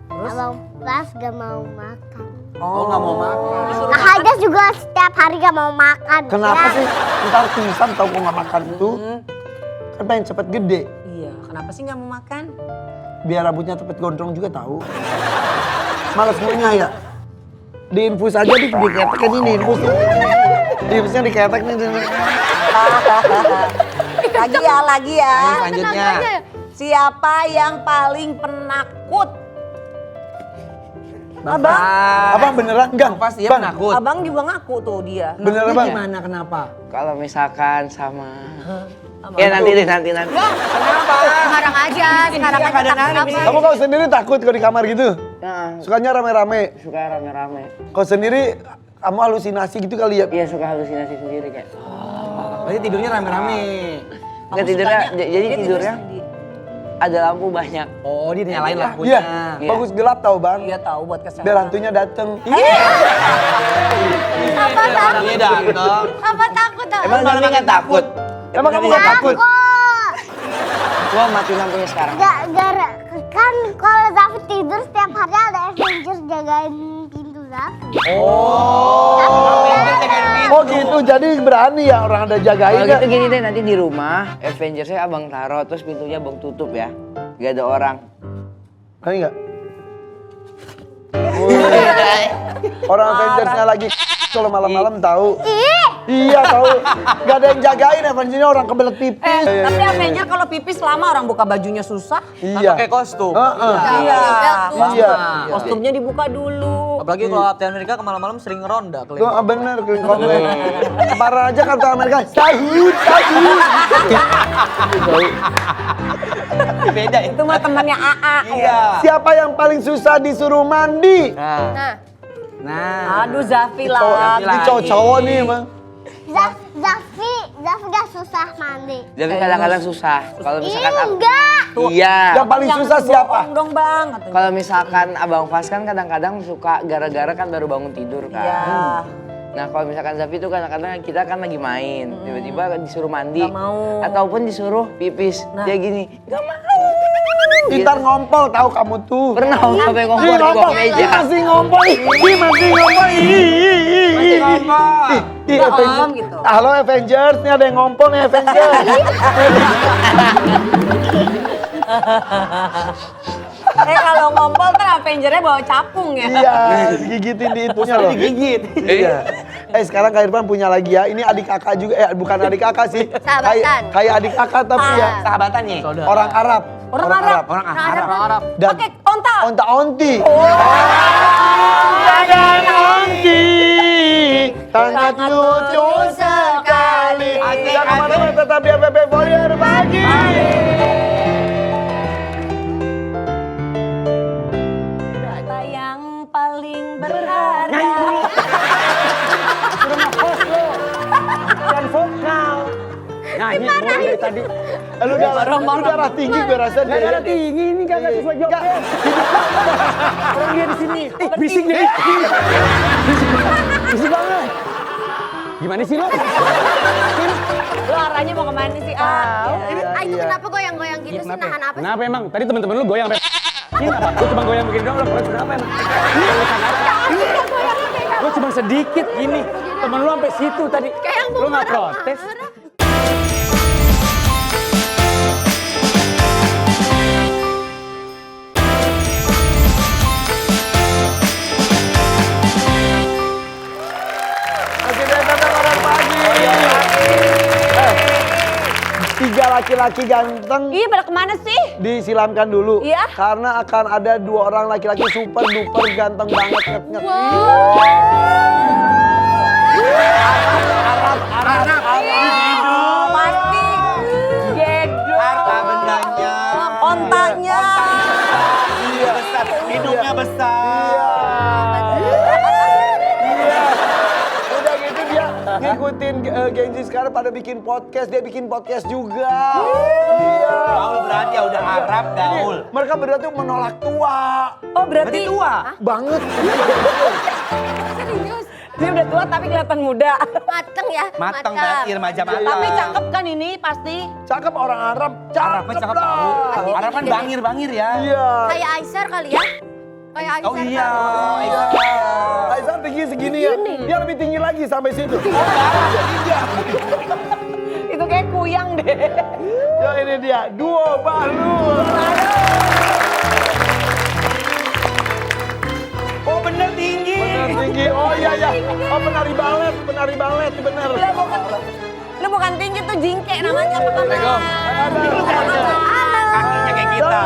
Abang Fas gak mau makan. Oh gak mau makan. Kakak Ezas juga setiap hari gak mau makan. Kenapa Ya. sih? Ntar pingsan tau kok gak makan itu. Kan pengen cepet gede. Iya, kenapa sih nggak mau makan? Biar rambutnya cepet gondrong juga tahu. Males punya ya. Diinfus aja diketek ini diinfus. Diinfusnya diketek nih. Lagi ya. Selanjutnya. Siapa yang paling penakut? Abang. Abang beneran? Enggak. Pas dia Bang, penakut. Abang juga ngaku tuh dia. beneran Dia bang? gimana kenapa? Kalau misalkan sama... Ya nanti deh, nanti. Sekarang aja takut apa? Kamu kalau sendiri takut kalau di kamar gitu? Nah, Sukanya rame-rame. suka rame-rame. Kalau sendiri kamu halusinasi gitu kali ya? Iya suka halusinasi sendiri kayak. Berarti tidurnya rame-rame. Nggak tidurnya, jadi tidurnya ada lampu banyak. Oh dia nyalain lampunya. Iya, Iya. bagus gelap tau bang. Iya tahu buat kesehatan. Biar hantunya dateng. Apa takut? Iya datang. Apa takut? Emang Mami nggak takut? Emang kamu gak takut? Gua mati lampunya sekarang. Kan kalau Zafi tidur setiap hari ada Avengers jagain pintu Zafi. Oh. Oh gitu, jadi berani ya orang ada jagain Kalau ya. gitu gini deh, nanti di rumah Avengersnya abang taruh, terus pintunya abang tutup ya. Gak ada orang. Berani nggak? Orang Avengersnya lagi kalau malam-malam tahu. Iya tahu. Gak ada yang jagain Avengersnya orang kebelet pipis. Tapi Avenger kalau pipis lama orang buka bajunya susah. Iya. Pakai kostum. Iya. Iya. Kostumnya dibuka dulu. Apalagi kalau Captain America kemalam-malam sering ngeronda Tuh keliling. bener keliling komplek. Kemarin aja Kapten Amerika sahut. Beda ya. Itu mah temannya AA. Iya. Siapa yang paling susah disuruh mandi? Nah. Nah, Aduh Zafi lah. Ini cowok-cowok nih emang. Zafi gak susah mandi. jadi kadang-kadang susah. Kalau misalkan Enggak. Iya. Yang paling susah siapa? Bohong dong bang. katanya. Kalau misalkan Abang Fas kan kadang-kadang suka gara-gara kan baru bangun tidur kan. Iya. Nah kalau misalkan Zafi tuh kadang-kadang kita kan lagi main, tiba-tiba disuruh mandi. Nggak mau. Ataupun disuruh pipis. Nah. Dia gini, gak mau. Ntar ngompol tahu kamu tuh. Pernah sampai ngomong Ih, di bawah ngompol. meja. Ih, masih ngompol. Ih, masih ngompol. Masih ngompol. Bohong gitu. Halo Avengers, nih ada yang ngompol nih Avengers. Kalau ngompol kan Avengernya bawa capung ya. Iya, digigitin di itunya loh. Digigit. Iya. Sekarang Kak Irfan punya lagi ya. Ini adik kakak juga. Bukan adik kakak sih. Sahabatan. Kayak adik kakak tapi ya. Sahabatannya. Orang Arab. Orang Arab. Orang Arab. Dan Pakai onta. onta-onti. Dan onti. Sangat lucu sekali. Jangan kemana-mana, tetap di FBB Warrior Pagi. Kata yang paling berharga. Dan vokal. Nyanyi mulai dari tadi. Lu darah tinggi gue rasa dia. Darah tinggi ini kagak sesuai job. Orang dia di sini. Bising nih. Bising banget. Gimana sih lo? Lu arahnya mau kemana sih? Itu kenapa goyang-goyang gitu sih? Nahan apa sih? Kenapa emang? Tadi temen-temen lu goyang sampai ini apa? Lu cuma goyang begini doang, kenapa emang? Lu cuma sedikit gini. Temen lu sampai situ tadi. Lu nggak protes? Masih datang orang pagi. Tiga laki-laki ganteng Iya pada kemana sih? disilamkan dulu. Iya. Karena akan ada dua orang laki-laki super duper ganteng banget nget-nget. Pasti. Gedo. Harta bendanya. Ontanya. Hidungnya besar. Iya. Udah gitu dia ngikutin Genji sekarang pada bikin podcast, dia bikin podcast juga. Iya. Gaul berarti ya udah Arab gaul. Mereka berdua tuh menolak tua. Oh berarti tua. Banget. Serius. dia udah tua tapi kelihatan muda. Mateng ya. Mateng berarti remaja mateng. Tapi cakep kan ini pasti. Cakep orang Arab. Arabnya cakep tahu. lah. Arab kan bangir-bangir ya. Iya. Kayak Aisyar kali ya? Kayak Aisyar. Oh iya. Aisyah tinggi segini ya. Dia lebih tinggi lagi sampai situ. Itu kayak kuyang deh. Ya ini dia, duo Bahlul. Oh bener tinggi. Benar tinggi. Oh iya ya. Oh penari balet bener. Lu bukan tinggi tuh jingke namanya. Assalamualaikum. Kakinya kayak kita.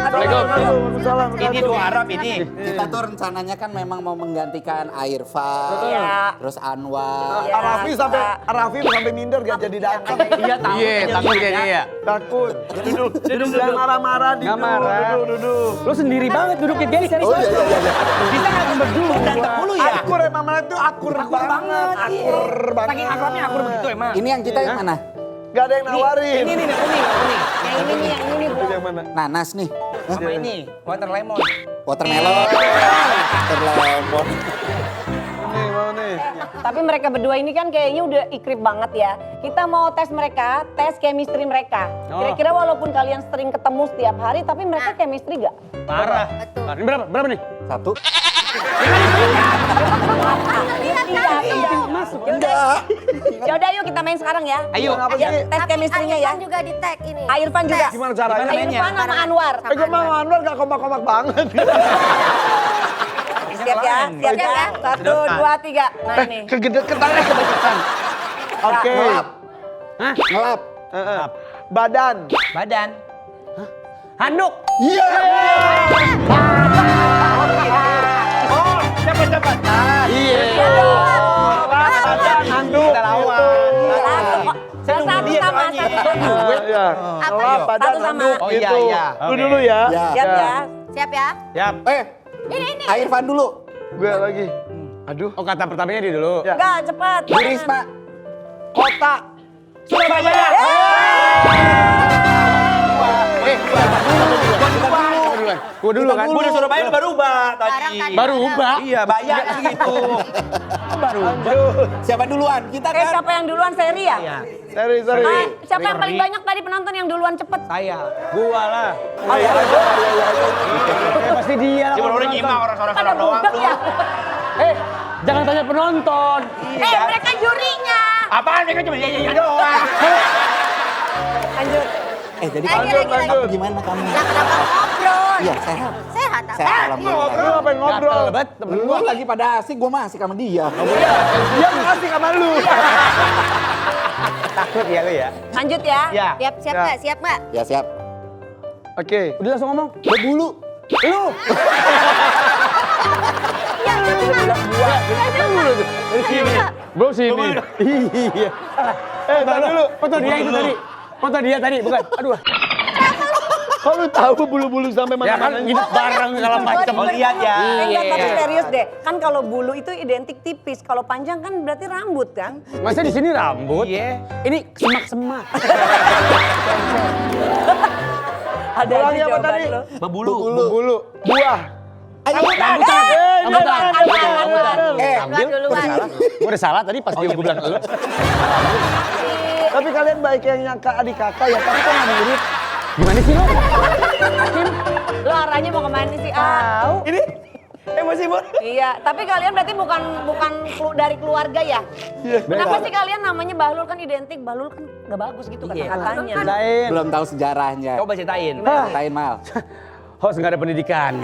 Waalaikumsalam. Ini dua Arab ini. Kita tuh rencananya kan memang mau menggantikan Irfan, Iya. terus Anwar. Raffi sampai minder gak jadi datang. Iya tahu. Iya, takut kayaknya ya. Takut. Duduk. Jangan marah-marah di duduk. Lu sendiri banget duduknya Gary cari Oh iya. Bisa nggak berdua berantem mulu ya? Akur emang mana tuh akur banget. Akur banget. Saking akrabnya akur begitu emang. Ini yang kita yang mana? Gak ada yang nawarin. Ini nih kuning. Yang ini nih, yang ini belum. Yang mana? Nanas nih. Sama ini water lemon. Watermelon. Watermelon. Ini mau nih. Tapi mereka berdua ini kan kayaknya udah ikrip banget ya. Kita mau tes mereka, tes chemistry mereka. Kira-kira walaupun kalian sering ketemu setiap hari, tapi mereka chemistry gak? Parah. Betul. Ini berapa nih? Satu. Enggak. Ya udah yuk kita main sekarang ya. Ayo. Tes chemistry-nya ya. Irfan juga di tag ini. Irfan juga. Gimana caranya? Irfan sama Anwar. Gue mau Anwar gak kompak-kompak banget. Siap ya? Siap ya? 1, 2, 3. Nah ini. Kedeketan. Oke. Ngelap. Hah? Ngelap. Badan. Badan. Handuk. Iya. Oh, cepat. Iya. Badan, handuk. Kita lawan. Satu sama. Iya. Apa? Ngelap, badan, Satu sama. handuk. Oh, iya, gitu. iya. Lu Oke. dulu ya. Ya. Siap ya? Siap ya? Siap. Ini. Irfan dulu. Gue lagi. Aduh. Oh kata pertamanya dia dulu. Ya. Enggak, cepat. Bu Risma. Kota. Surabaya. Gua dulu kan. Gua udah Surabaya lu baru ubah Barang tadi. tadi. Baru ubah. Iya, bayar gitu. Baru ubah. Siapa duluan? Kita kan. Siapa yang duluan Ferry ya? Iya. Sorry. Siapa yang paling banyak tadi penonton yang duluan cepet? Saya. Gua lah. Iya. Pasti dia lah. Cuma udah nyimak orang Pada orang doang budak lu. ya? Jangan tanya penonton. Mereka jurinya. Apaan mereka cuma iya doang. Lanjut. Jadi Lanjut. gimana kamu? Lah kenapa ngobrol? Iya, sehat. Sehat. Sehat, alhamdulillah. Lu ngapain ngobrol? Gatel banget temen Lu gua. lagi pada asik, gua masih sama dia. Dia ngasih sama lu. Takut ya lu ya. Lanjut ya. Iya. Siap nggak? Siap nggak? Ya siap. Oke. Udah langsung ngomong. Berbulu. Lu. Ya, cepat. Dari sini. Bro sini. Iya. Tahan dulu. Foto dia itu tadi. Foto dia tadi, bukan. Aduh. Kok lu tahu bulu-bulu sampai Ya kan mana-mana? hidup bareng segala macam. Oh, lihat ya. Enggak, tapi serius deh. Kan kalau bulu itu identik tipis. Kalau panjang kan berarti rambut kan? Masa di sini rambut? Iya. Ini semak-semak. Ada Ulangi aja apa jawaban tadi? lo. Bebulu. Bulu. Buah. Rambutan. Ambil duluan. Gua udah salah tadi pas dia gua bilang lu. Tapi kalian baik yang nyangka adik kakak ya, tapi kok nggak mirip? Gimana sih lo? Lo arahnya mau kemana sih? Tahu. Ini emosi bu. Iya, tapi kalian berarti bukan dari keluarga ya? Kenapa sih kalian namanya Bahlul kan identik? Bahlul kan gak bagus gitu kata-katanya. Lain. Belum tahu sejarahnya. Coba ceritain. Ceritain, Mal. Host nggak ada pendidikan.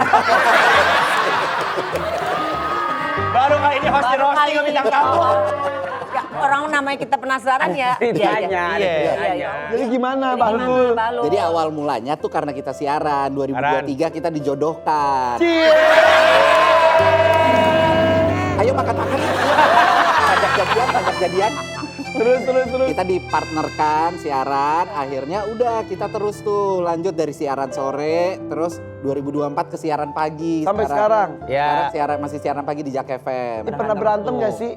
Baru kali ini host di roasting sama bintang tamu. Ya, orang namanya kita penasaran ya. Ditanya. Iya. Jadi gimana, Gimana, Bahlul? Bahlul? Jadi awal mulanya tuh karena kita siaran 2023 kita dijodohkan. Cie. Ayo makan-makan. Ajak jadian. Terus. Kita dipartnerkan siaran, akhirnya udah kita terus tuh lanjut dari siaran sore, terus 2024 ke siaran pagi. Sampai sekarang? Ya. Sekarang masih siaran pagi di Jak FM. Ini pernah berantem gak sih?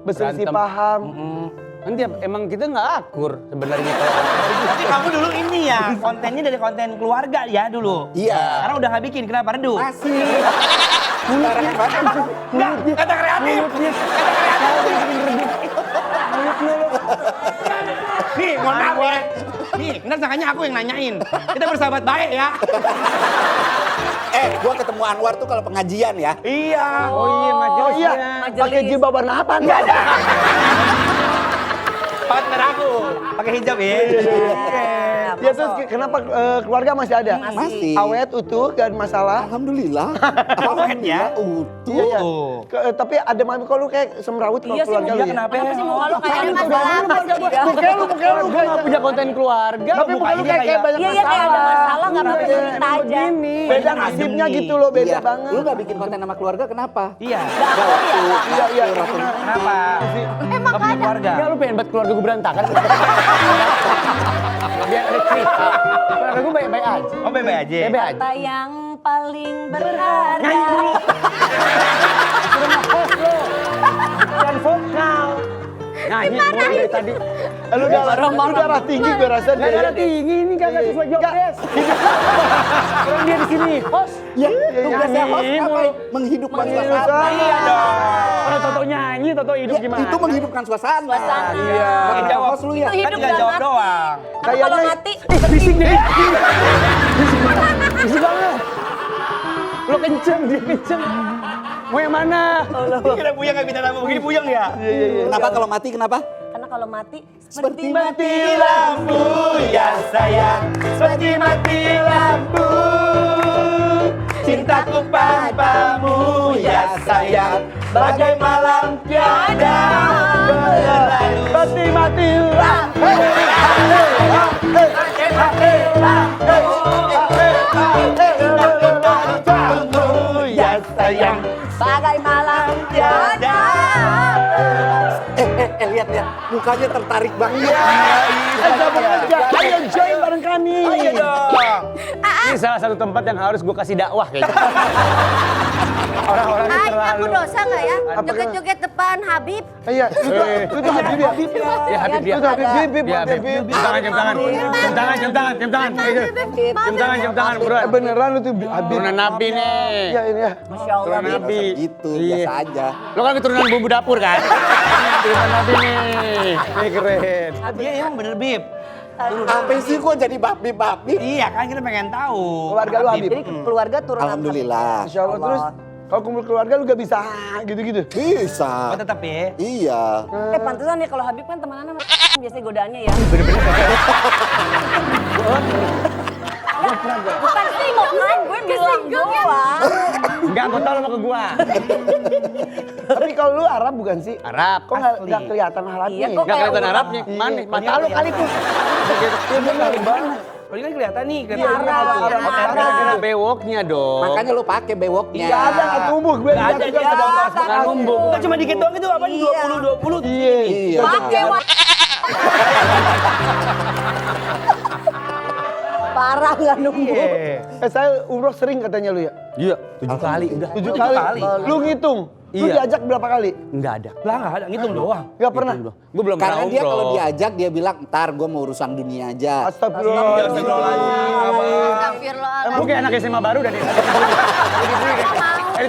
Berselisih Berantem. paham. Nanti emang kita nggak akur sebenarnya. Tapi kamu dulu ini ya, kontennya dari konten keluarga ya dulu. Iya. Sekarang udah nggak bikin, kenapa redup? Masih. Sekarang Kata kreatif. Nih, mohon maaf ya. Nih, ntar sangkanya aku yang nanyain. Kita bersahabat baik ya. gua ketemu Anwar tuh kalau pengajian ya. Iya. Oh iya, pakai jilbab warna apa? Enggak ada. Partner aku pakai hijab ya. Ya terus kenapa keluarga masih ada? Masih. Awet, utuh, gak ada masalah. Alhamdulillah. Awet ya. Utuh. Iya. Tapi ada mami kok lu kayak semrawut kalau Iya sih, keluarga lu ya? kenapa? Kenapa sih muka lu kayak Ada gitu? masalah apa sih? Muka lu Gue nggak punya konten keluarga. Tapi muka lu kayak banyak Iya, kayak ada masalah, nggak apa-apa, Iya, cerita aja. Beda nasibnya gitu loh, beda Iya. banget. Lu gak bikin konten sama keluarga kenapa? Iya. Iya. Kenapa? Emang Kamu ada. keluarga. Ya lu pengen buat keluarga gue berantakan. Biar ada cerita. Keluarga gue baik-baik aja. Oh bebe aja. Bebe aja. Kata yang paling berharga. Dan vokal. Nyanyi mulu dari tadi. Lu darah tinggi gue rasa Gak ada tinggi ini kagak sesuai job desk. Orang dia di sini host. Ya, tugasnya host nyanyi apa? mulu. Menghidupkan Menghidupkan. suasana. Iya dong. Orang Toto nyanyi, Toto hidup Ya, gimana? itu menghidupkan suasana. Iya. Pakai jawab host lu ya. Itu hidup tinggal gak jawab mati. doang. Karena kalau Kayaknya- mati, Bising deh. Bising banget. Lo kenceng, dia kenceng. Mau yang mana? Kira Puyang nggak bisa nama begini Puyang ya? Kenapa kalau mati kenapa? Karena kalau mati Seperti Mati lampu ya sayang, seperti mati lampu. Cintaku padamu ya sayang, bagai malam tiada berlalu. Seperti mati lampu. Ya sayang, bagai malam tiada. Lihat ya, mukanya tertarik banget. Ayo join bareng kami. Ayo dong. Ini salah satu tempat yang harus gue kasih dakwah kayaknya. Orang-orangnya Ay, terlalu. aku dosa nggak ya? Joget-joget depan Habib. Iya, itu Habib ya. Ya Habib dia. Itu Habib. Ya Habib. Jam tangan, jam tangan. Jam tangan, jam tangan, jam tangan. Jam tangan, jam tangan, bro. Beneran itu Habib. Turunan Nabi nih. Iya ini ya. Masya Allah. Turunan Nabi. Gitu, biasa aja. Lo kan keturunan bumbu dapur kan? Turunan Nabi nih. Ini keren. Dia emang bener Bib. Apa sih kok jadi babi-babi? Iya kan kita pengen tahu. Keluarga lu Habib. Jadi keluarga turunan Alhamdulillah. Insya Allah terus. Kalau kumpul keluarga lu gak bisa gitu-gitu. Bisa. Oh tetap ya. Iya. Pantesan ya kalau Habib kan temenan sama biasanya godaannya ya. Bukan singgung kan, gue bilang doang. Enggak, gue tau lo mau ke gua. Tapi kalau lu Arab bukan sih? Arab. Kok nggak kelihatan Arabnya? Iya, kok Nggak kayak kelihatan orang. Arabnya. Mana? Mata lu kali tuh. Iya benar banget. Oh ini kan kelihatan nih. Kena bewoknya dong. Makanya lu pakai bewoknya. Nggak ada, nggak tumbuh. Gue Nggak ada, juga nggak sedang ada. nggak tumbuh. Kan cuma dikit doang itu apa? 20-20. Iya. Iya. Pakai parah nggak nunggu. Saya umroh sering katanya lu ya? Iya, 7 kali udah. 7 kali. Lu ngitung? Lu diajak berapa kali? Enggak ada. Lah nggak ada, ngitung doang. Enggak pernah. Gue belum Karena pernah dia umroh. kalau diajak dia bilang, ntar gue mau urusan dunia aja. Astagfirullahaladzim. Astagfirullahaladzim. Gue kayak anak SMA baru dari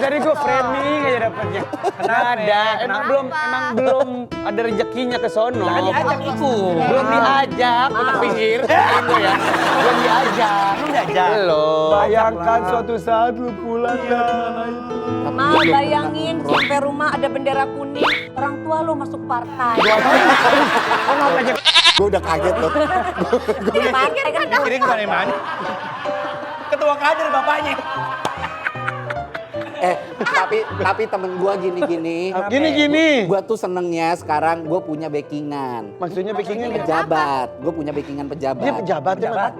tadi gue framing aja dapetnya. Ada, emang belum ada rezekinya ke sono. Kan diajak ikut. Belum diajak, otak pinggir. Itu ya. Belum diajak. Belum diajak. Belum. Bayangkan suatu saat lu pulang lihat mana itu. Mau bayangin sampai rumah ada bendera kuning, orang tua lo masuk partai. Gue udah kaget loh. Kaget kan? Kirim dari mana? Ketua kader bapaknya. Tapi temen gue gini-gini. Gini-gini. Gue tuh senengnya sekarang gue punya backingan. Maksudnya backingnya Pejabat. Gue punya backingan pejabat. dia pejabat ya, Pak?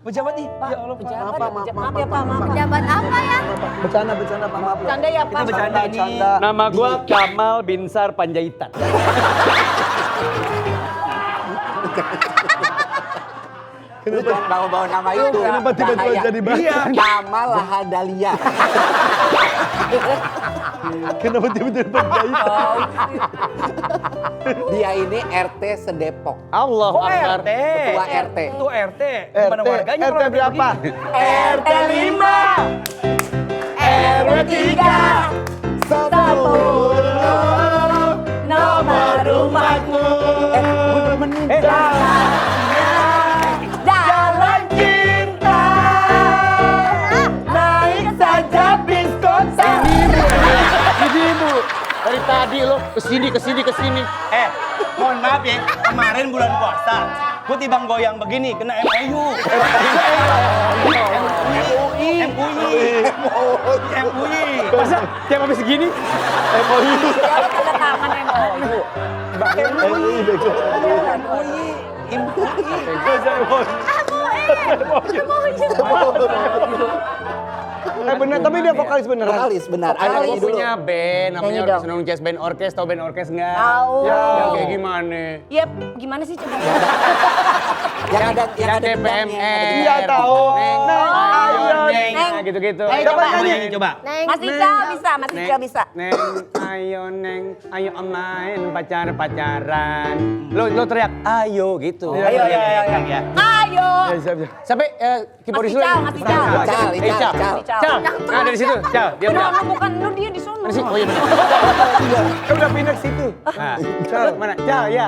Pejabat nih. Pak, Ya Allah, Pak. pejabat, Maaf, maaf ya Pak, maaf. Jabat apa ya? Bercanda, Pak, maaf. Canda ya Pak. Kita bercanda ini. Nama gua Kamal Binsar Panjaitan. Lu jangan bawa-bawa nama itu. Kenapa tiba-tiba Bahaya. jadi bahas? Iya. Kamal Lahadalia. Kenapa tiba-tiba Panjaitan? Dia ini RT sedepok. Allah Oh Akbar. RT. Ketua RT. Ketua RT. Gimana warganya RT kalau berapa? RT 5, RW 3, 10, nomor rumahku. Jalan cinta, naik saja biskota. Ibu, dari tadi lo kesini. Mohon maaf ya, kemarin bulan puasa, gue tibang goyang begini, kena MOU. MUI. Masa tiap habis segini? MOU. Ya lo tanda tangan MOU. Bener, tapi dia vokalis beneran. Vokalis benar. Ada Nyanyi gue dulu. punya band, namanya Nyanyi Orkes dong. Nung Jazz Band Orkes, tau band Orkes nggak? Tahu. Yang kayak gimana? Ya gimana sih coba? Yang ada gendangnya, PMR. Iya, tahu. Neng, Ayo, Neng. Neng. Gitu-gitu. Coba Nyanyi, coba. Neng, Mas Ica bisa, Mas Ica bisa. Neng, ayo main pacaran. Lo teriak, ayo gitu. Ayo. Ayo. Sampai keyboardis lu. Mas Ical. Ical. Cal. Nah dari situ, Cal. Dia Benar, benar. lu bukan lu dia di sono. Mana sih? Oh iya benar. Udah pindah ke situ. Nah, Cal, mana? Cal, ya.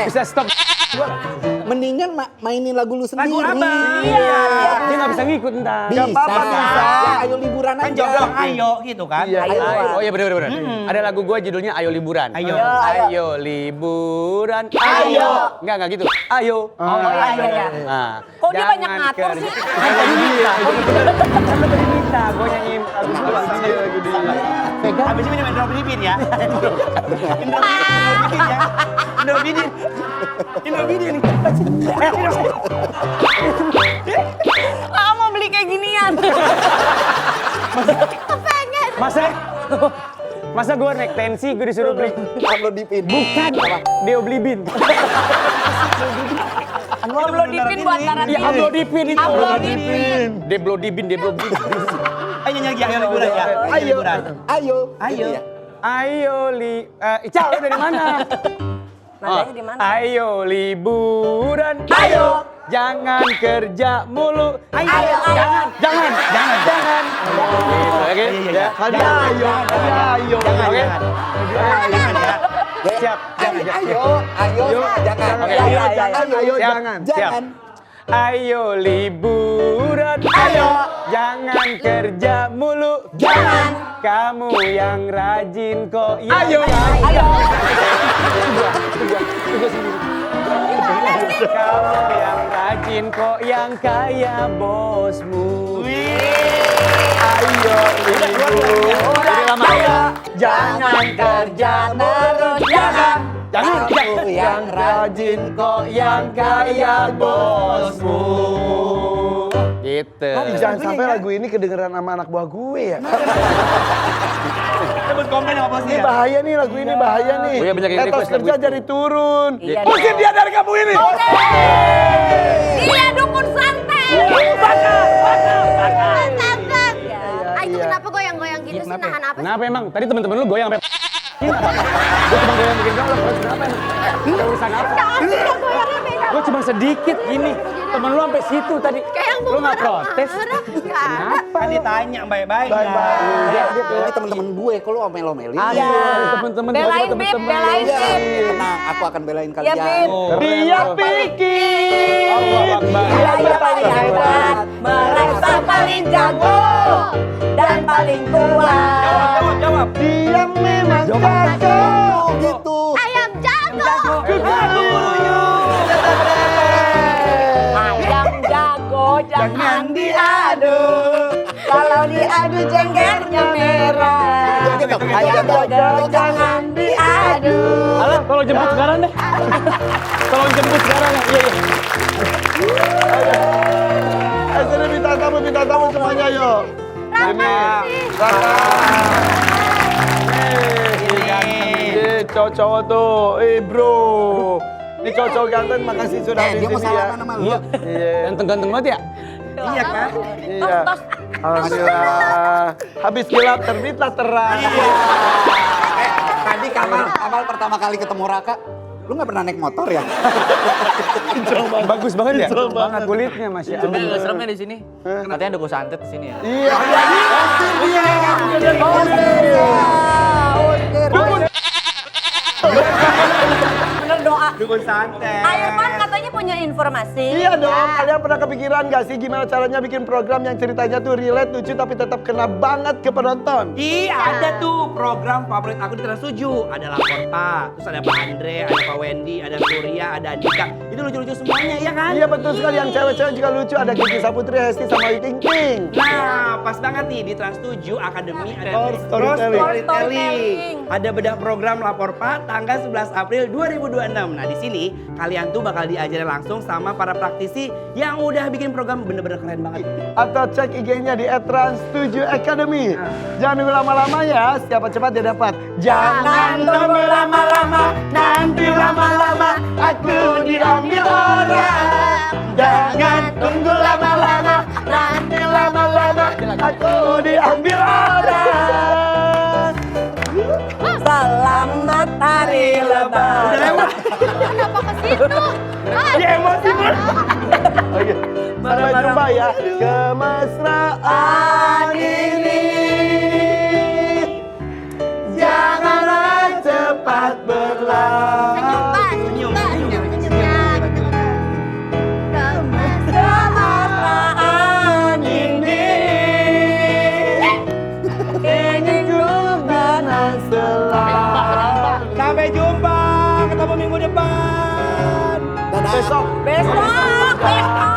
Bisa stop Mendingan mainin lagu lu sendiri. Lagu abang. Iya. Dia nggak bisa ngikut ntar. Bisa. Ayo liburan Kan aja. jodoh ayo gitu kan. Iya. Ayo. Oh iya bener. Ada lagu gua judulnya Ayo Liburan. Ayo. Ayo liburan. Ayo. Enggak gitu. Ayo. Oh iya. Nah, Kok dia banyak jangan ngatur kerja. sih? Kan tadi dia. Kan tadi minta gua nyanyiin lagu gua. Lagu dia. Habis ini minum Indrobidin ya. Indrobidin. Ah, mau beli kayak ginian. Masa gue naik tensi, gue disuruh beli. Amlodipin. Bukan, Deoblibin. Amlodipin buat darah Iya, Amlodipin itu. Amlodipin. Deblodibin. Ayo nyanyi lagi ayo liburan ya. Ayo. Ayo. Gitu ya. Ayo Ica, lu dari mana? Nadanya di mana? Ayo liburan. Ayo. Jangan kerja mulu. Ayo. Jangan. Oke. Iya. Ayo. Oke. Siap. Ayo, jangan. Oke. Jangan. Siap. Ayo liburan. Ayo. Jangan kerja mulu. Jangan. Kamu yang rajin kok. Ayo. Itu sendiri. Kamu yang rajin kok yang kaya bosmu. Ayo liburan. Ayo. Jangan kerja terus. Jangan. Kamu yang rajin kok yang kaya bosmu. Gitu. Jangan sampai lagu ini kedengeran sama anak buah gue ya. Tebus komen sama bosnya. Ini bahaya nih lagu ini bahaya nih. Oh iya, banyak yang Etos request lagu kerja itu. jadi turun. Iya, Usir dia dari kamu ini. Iya, dukun santet. Tangkap. Ah, itu kenapa goyang-goyang gitu sih? Nahan apa sih? Kenapa emang? Tadi temen-temen lu goyang sampai gue cuma goyang bikin gaul, kenapa emang? Ada urusan apa? Gue cuma sedikit gini. Temen lu sampai situ tadi. Lu nggak protes? Kenapa? Kan ditanya baik-baik. Ini teman-teman gue, kok lu omel-omelin? Iya, temen-temen. Belain Bib, belain Bib. Tenang, aku akan belain Iya, kalian. Bib. Dia pikir. Allah Akbar. Dia paling hebat, merasa paling jago dan paling kuat. Jawab. Dia memang jago. Gitu. Ayam jago. Ayam jago jangan diadu. Kalau diadu jenggernya merah. Ayam jago jangan diadu. Alah, tolong jemput sekarang deh. Tolong jemput sekarang ya. Iya. Sini minta tamu semuanya yuk. Ini. Ini cowok-cowok tuh. Bro. Ini cowok-cowok ganteng, makasih sudah di Dia mau sini ya. salaman sama lu. Iya. Ganteng-ganteng banget ya? Iya kan? Iya. Alhamdulillah. Habis gelap terbitlah terang. Tadi Kamal pertama kali ketemu Raka, lu nggak pernah naik motor ya? Bagus banget ya? Betul banget. Kulitnya Masya Tapi Allah. agak seremnya di sini. Katanya duku santet di sini ya. Iya. Bener doa. Dukun santet. Ayo Pan katanya punya informasi. Iya dong, kalian pernah kepikiran gak sih gimana caranya bikin program yang ceritanya tuh relate, lucu tapi tetap kena banget ke penonton? Iya, ada tuh program favorit aku di Trans 7. Ada Lapor Pak, terus ada Pak Andre, ada Pak Wendy, ada Surya, ada Andika. Itu lucu-lucu semuanya, ya kan? Iya betul sekali, yang cewek-cewek juga lucu, ada Kiki Saputri, Hesti sama Yu Ting Ting. Nah, pas banget nih di Trans 7 Akademi ada Storytelling. Storytelling. Ada bedah program Lapor Pak tanggal 11 April 2026. Nah, di sini kalian tuh bakal diajarin langsung sama para praktisi yang udah bikin program bener-bener keren banget. Atau cek IG-nya di @trans7 Academy. Jangan nunggu lama-lama ya, siapa cepat dia dapat. Jangan tunggu lama-lama, nanti lama-lama aku diambil orang. Jangan tunggu lama-lama, nanti lama-lama aku diambil orang. Selamat hari lebaran. Udah lewat. Kenapa ke situ? Ya emosi banget. Oke, sampai jumpa ya. Kemesraan ini janganlah cepat berlalu. Senyum, Pak. Senyum, Pak. Senyum, Pak. besok. Besok.